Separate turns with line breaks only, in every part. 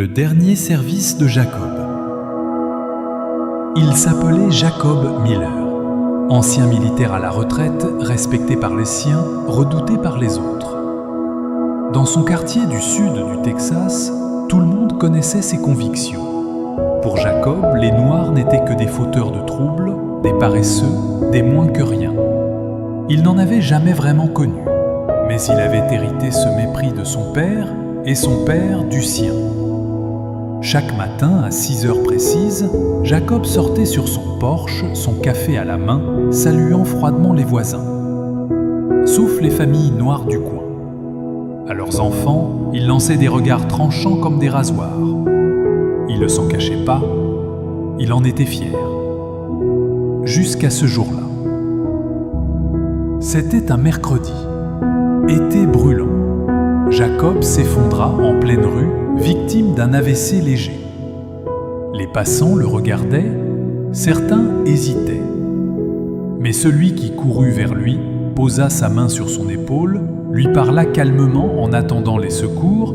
Le dernier service de Jacob. Il s'appelait Jacob Miller, ancien militaire à la retraite, respecté par les siens, redouté par les autres. Dans son quartier du sud du Texas, tout le monde connaissait ses convictions. Pour Jacob, les Noirs n'étaient que des fauteurs de troubles, des paresseux, des moins que rien. Il n'en avait jamais vraiment connu, mais il avait hérité ce mépris de son père et son père du sien. Chaque matin, à 6 heures précises, Jacob sortait sur son porche, son café à la main, saluant froidement les voisins. Sauf les familles noires du coin. À leurs enfants, il lançait des regards tranchants comme des rasoirs. Il ne s'en cachait pas, il en était fier. Jusqu'à ce jour-là. C'était un mercredi. Été brûlant. Jacob s'effondra en pleine rue, victime d'un AVC léger. Les passants le regardaient, certains hésitaient. Mais celui qui courut vers lui posa sa main sur son épaule, lui parla calmement en attendant les secours.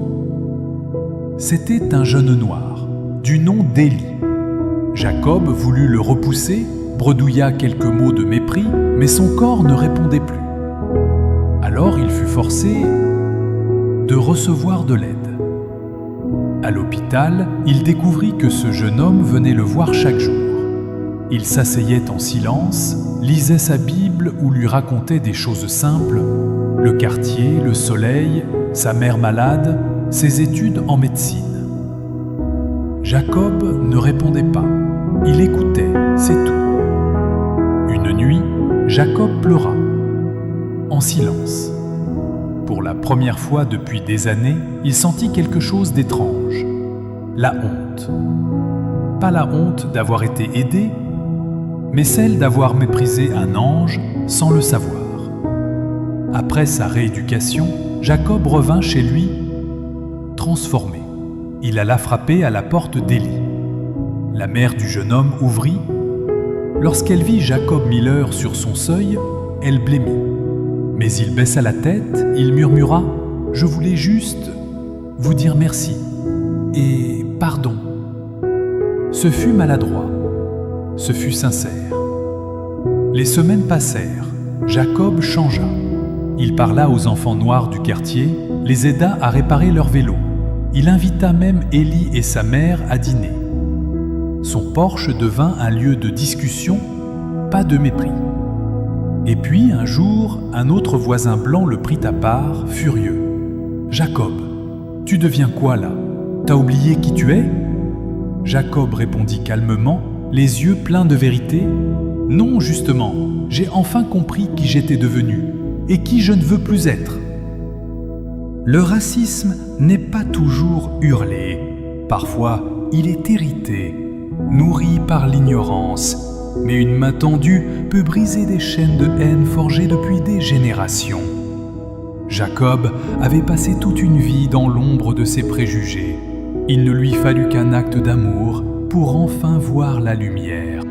C'était un jeune noir, du nom d'Élie. Jacob voulut le repousser, bredouilla quelques mots de mépris, mais son corps ne répondait plus. Alors il fut forcé de recevoir de l'aide. À l'hôpital, il découvrit que ce jeune homme venait le voir chaque jour. Il s'asseyait en silence, lisait sa Bible ou lui racontait des choses simples, le quartier, le soleil, sa mère malade, ses études en médecine. Jacob ne répondait pas, il écoutait, c'est tout. Une nuit, Jacob pleura, en silence. Pour la première fois depuis des années, il sentit quelque chose d'étrange. La honte. Pas la honte d'avoir été aidé, mais celle d'avoir méprisé un ange sans le savoir. Après sa rééducation, Jacob revint chez lui, transformé. Il alla frapper à la porte d'Élie. La mère du jeune homme ouvrit. Lorsqu'elle vit Jacob Miller sur son seuil, elle blêmit. Mais il baissa la tête, il murmura « Je voulais juste vous dire merci et pardon ». Ce fut maladroit, ce fut sincère. Les semaines passèrent, Jacob changea. Il parla aux enfants noirs du quartier, les aida à réparer leur vélo. Il invita même Élie et sa mère à dîner. Son porche devint un lieu de discussion, pas de mépris. Et puis, un jour, un autre voisin blanc le prit à part, furieux. « Jacob, tu deviens quoi là? T'as oublié qui tu es ?» Jacob répondit calmement, les yeux pleins de vérité. « Non, justement, j'ai enfin compris qui j'étais devenu et qui je ne veux plus être. » Le racisme n'est pas toujours hurlé. Parfois, il est hérité, nourri par l'ignorance. Mais une main tendue peut briser des chaînes de haine forgées depuis des générations. Jacob avait passé toute une vie dans l'ombre de ses préjugés. Il ne lui fallut qu'un acte d'amour pour enfin voir la lumière.